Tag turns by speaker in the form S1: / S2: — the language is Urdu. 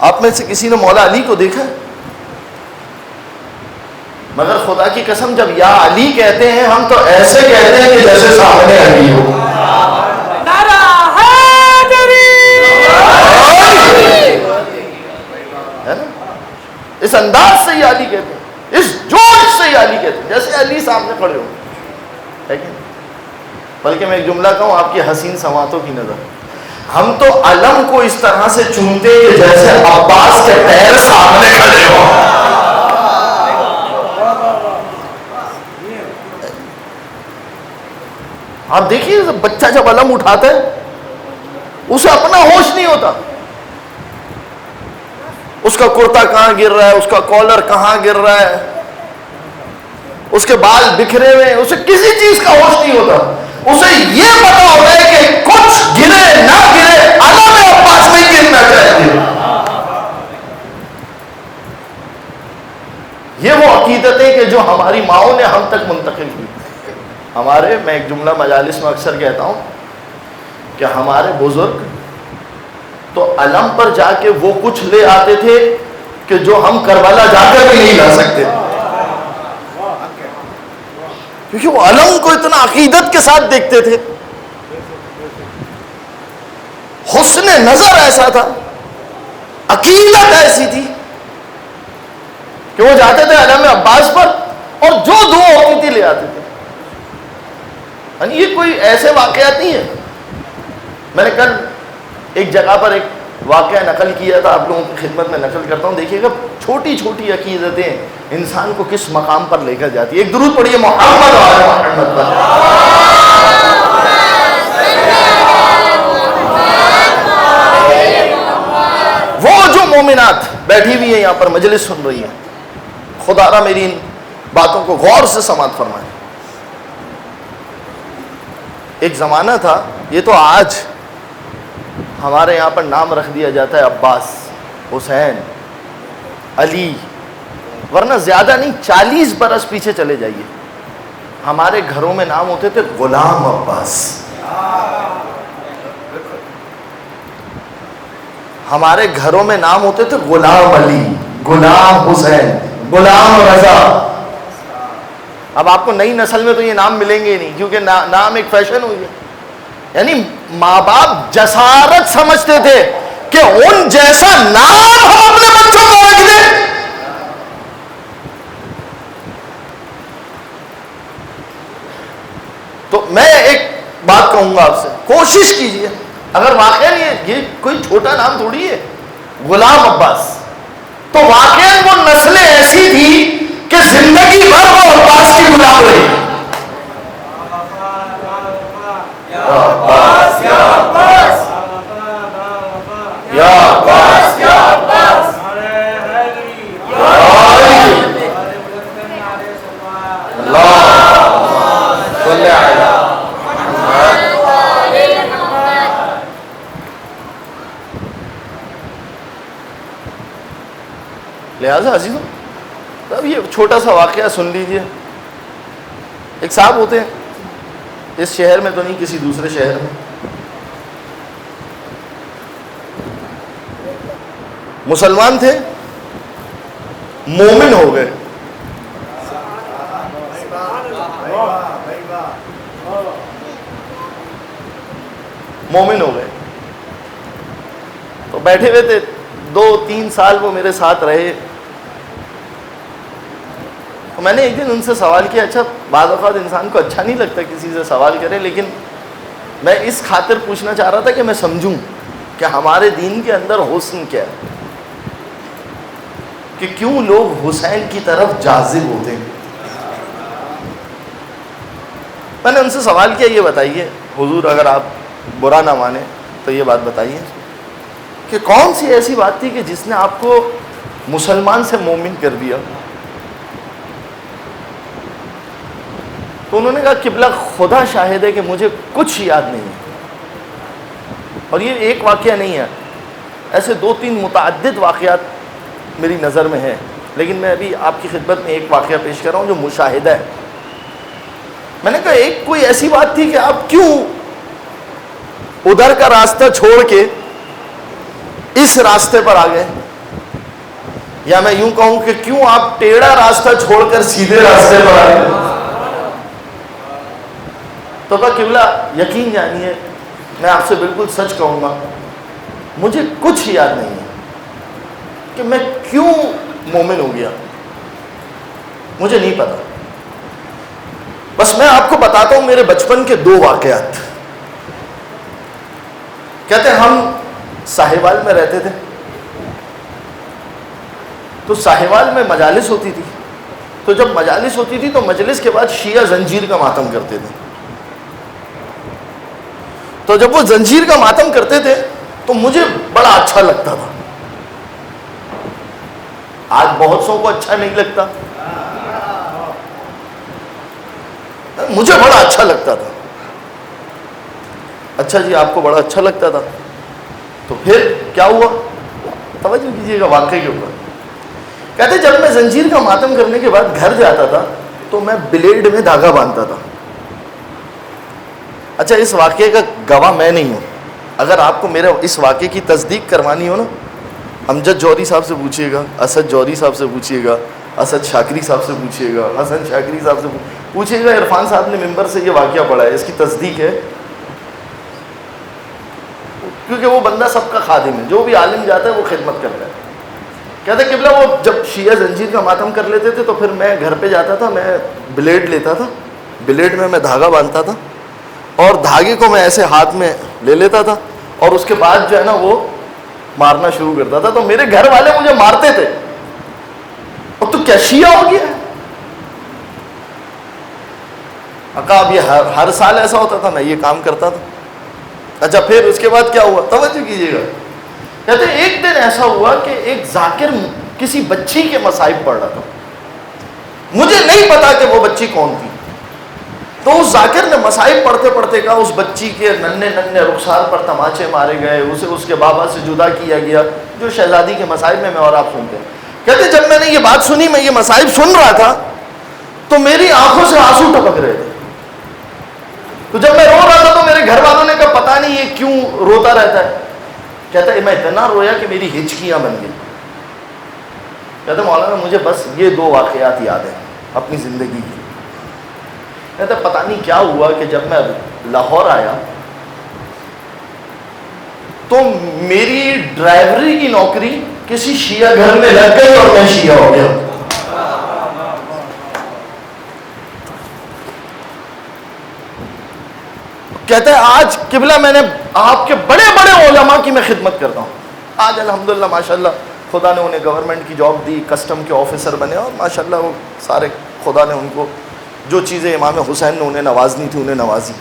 S1: آپ میں سے کسی نے مولا علی کو دیکھا؟ مگر خدا کی قسم جب یا علی کہتے ہیں ہم تو ایسے کہتے ہیں کہ جیسے سامنے علی ہو. ہے نا؟ اس انداز سے یہ علی کہتے ہیں، اس جوش سے یہ علی کہتے ہیں جیسے علی سامنے کھڑے ہو. ہے کہ بلکہ میں ایک جملہ کہوں آپ کی حسین سماعتوں کی نظر، ہم تو علم کو اس طرح سے چومتے کہ جیسے عباس کے پیر سامنے کھڑے ہو. آپ دیکھیے بچہ جب علم اٹھاتا ہے اسے اپنا ہوش نہیں ہوتا، اس کا کرتا کہاں گر رہا ہے، اس کا کالر کہاں گر رہا ہے، اس کے بال بکھرے ہوئے، اسے کسی چیز کا ہوش نہیں ہوتا. اسے یہ پتا ہوتا ہے کہ کچھ گرے نہ گرے علم عباس نہیں گرنا چاہیے. یہ وہ عقیدتیں کہ جو ہماری ماؤں نے ہم تک منتقل کی. میں ایک جملہ مجالس میں اکثر کہتا ہوں کہ ہمارے بزرگ تو علم پر جا کے وہ کچھ لے آتے تھے کہ جو ہم کربلا جا کر بھی نہیں لا سکتے، کیونکہ وہ علم کو اتنا عقیدت کے ساتھ دیکھتے تھے. حسن نظر ایسا تھا، عقیدت ایسی تھی کہ وہ جاتے تھے علم عباس پر اور جو دعا ہوتی تھی لے آتے تھے. یہ کوئی ایسے واقعات نہیں ہے. میں نے کل ایک جگہ پر ایک واقعہ نقل کیا تھا، آپ لوگوں کی خدمت میں نقل کرتا ہوں. دیکھیے گا چھوٹی چھوٹی عقیدتیں انسان کو کس مقام پر لے کر جاتی ہے. ایک درود پڑھیے محمد وعلی محمد پر. وہ جو مومنات بیٹھی ہوئی ہیں یہاں پر مجلس سن رہی ہیں، خدا را میری ان باتوں کو غور سے سماعت فرمائیں. ایک زمانہ تھا، یہ تو آج ہمارے یہاں پر نام رکھ دیا جاتا ہے عباس، حسین، علی، ورنہ زیادہ نہیں 40 برس پیچھے چلے جائیے ہمارے گھروں میں نام ہوتے تھے غلام عباس، ہمارے گھروں میں نام ہوتے تھے غلام علی، غلام حسین، غلام رضا. اب آپ کو نئی نسل میں تو یہ نام ملیں گے ہی نہیں، کیونکہ نام ایک فیشن ہوئی ہے. یعنی ماں باپ جسارت سمجھتے تھے کہ ان جیسا نام ہم اپنے بچوں کو رکھ دیں. تو میں ایک بات کہوں گا آپ سے، کوشش کیجئے، اگر واقعی یہ کوئی چھوٹا نام تھوڑی ہے غلام عباس، تو واقعی وہ نسلیں ایسی تھی کہ زندگی بھر وہ عباس کی غلام رہی. یا عباس یا عباس یا عباس یا عباس لہذا عزیزوں، اب یہ چھوٹا سا واقعہ سن لیجئے. ایک صاحب ہوتے ہیں، اس شہر میں تو نہیں کسی دوسرے شہر میں، مسلمان تھے، مومن ہو گئے. مومن ہو گئے تو بیٹھے ہوئے تھے 2-3 سال وہ میرے ساتھ رہے. تو میں نے ایک دن ان سے سوال کیا، اچھا بعض اوقات انسان کو اچھا نہیں لگتا کسی سے سوال کرے، لیکن میں اس خاطر پوچھنا چاہ رہا تھا کہ میں سمجھوں کہ ہمارے دین کے اندر حسن کیا ہے، کہ کیوں لوگ حسین کی طرف جاذب ہوتے ہیں. میں نے ان سے سوال کیا، یہ بتائیے حضور، اگر آپ برا نہ مانیں تو یہ بات بتائیے کہ کون سی ایسی بات تھی کہ جس نے آپ کو مسلمان سے مومن کر دیا؟ تو انہوں نے کہا قبلہ خدا شاہد ہے کہ مجھے کچھ یاد نہیں ہے. اور یہ ایک واقعہ نہیں ہے، ایسے 2-3 متعدد واقعات میری نظر میں ہیں، لیکن میں ابھی آپ کی خدمت میں ایک واقعہ پیش کر رہا ہوں جو مشاہدہ ہے. میں نے کہا ایک کوئی ایسی بات تھی کہ آپ کیوں ادھر کا راستہ چھوڑ کے اس راستے پر آ گئے؟ یا میں یوں کہوں کہ کیوں آپ ٹیڑھا راستہ چھوڑ کر سیدھے راستے پر آئے؟ تو قبلہ یقین جانیے میں آپ سے بالکل سچ کہوں گا، مجھے کچھ یاد نہیں ہے کہ میں کیوں مومن ہو گیا، مجھے نہیں پتا۔ بس میں آپ کو بتاتا ہوں میرے بچپن کے 2 واقعات۔ کہتے ہیں ہم ساہیوال میں رہتے تھے، تو ساہیوال میں مجالس ہوتی تھی، تو جب مجالس ہوتی تھی تو مجلس کے بعد شیعہ زنجیر کا ماتم کرتے تھے۔ تو جب وہ زنجیر کا ماتم کرتے تھے تو مجھے بڑا اچھا لگتا تھا۔ آج بہت سو کو اچھا نہیں لگتا، مجھے بڑا اچھا لگتا تھا۔ اچھا جی، آپ کو بڑا اچھا لگتا تھا، تو پھر کیا ہوا؟ توجہ کیجیے گا واقعے کے اوپر۔ کہتے جب میں زنجیر کا ماتم کرنے کے بعد گھر جاتا تھا تو میں بلیڈ میں دھاگا باندھتا تھا۔ اچھا، اس واقعے کا گواہ میں نہیں ہوں، اگر آپ کو میرے اس واقعے کی تصدیق کروانی ہو نا، امجد جوہری صاحب سے پوچھیے گا، اسد جوہری صاحب سے پوچھیے گا، اسد شاکری صاحب سے پوچھیے گا، حسن شاکری صاحب سے پوچھیے گا، عرفان صاحب نے ممبر سے یہ واقعہ پڑھا ہے، اس کی تصدیق ہے، کیونکہ وہ بندہ سب کا خادم ہے، جو بھی عالم جاتا ہے وہ خدمت کرتا ہے۔ کہتے قبلہ وہ جب شیعہ زنجیر کا ماتم کر لیتے تھے تو پھر میں گھر پہ جاتا تھا، میں بلیڈ لیتا تھا، بلیڈ میں دھاگا باندھتا تھا اور دھاگے کو میں ایسے ہاتھ میں لے لیتا تھا اور اس کے بعد جو ہے نا وہ مارنا شروع کرتا تھا۔ تو میرے گھر والے مجھے مارتے تھے، اور تو کیا شیعہ ہو گیا؟ اب یہ ہر سال ایسا ہوتا تھا، میں یہ کام کرتا تھا۔ اچھا، پھر اس کے بعد کیا ہوا؟ توجہ کیجیے گا۔ کہتے ایک دن ایسا ہوا کہ ایک ذاکر کسی بچی کے مصائب پڑھ رہا تھا، مجھے نہیں پتا کہ وہ بچی کون تھی۔ تو اس ذاکر نے مصائب پڑھتے پڑھتے کہا اس بچی کے ننھے ننھے رخسار پر تماچے مارے گئے، اسے اس کے بابا سے جدا کیا گیا، جو شہزادی کے مصائب میں اور آپ سنتے ہیں۔ کہتے جب میں نے یہ بات سنی، میں یہ مصائب سن رہا تھا تو میری آنکھوں سے آنسو ٹپک رہے تھے۔ تو جب میں رو رہا تھا تو میرے گھر والوں نے کہا پتہ نہیں یہ کیوں روتا رہتا ہے۔ کہتا ہے میں اتنا رویا کہ میری ہچکیاں بن گئی۔ کہتا مولانا مجھے بس یہ 2 واقعات یاد ہیں اپنی زندگی کی۔ کہتا پتہ نہیں کیا ہوا کہ جب میں لاہور آیا تو میری ڈرائیوری کی نوکری کسی شیعہ گھر میں لگ گئی اور میں شیعہ ہو گیا۔ کہتے ہیں آج قبلہ میں نے آپ کے بڑے بڑے علماء کی میں خدمت کرتا ہوں، آج الحمدللہ ماشاءاللہ خدا نے انہیں گورنمنٹ کی جاب دی، کسٹم کے آفیسر بنے، اور ماشاءاللہ وہ سارے خدا نے ان کو جو چیزیں امام حسین نے انہیں نوازنی تھی انہیں نوازی۔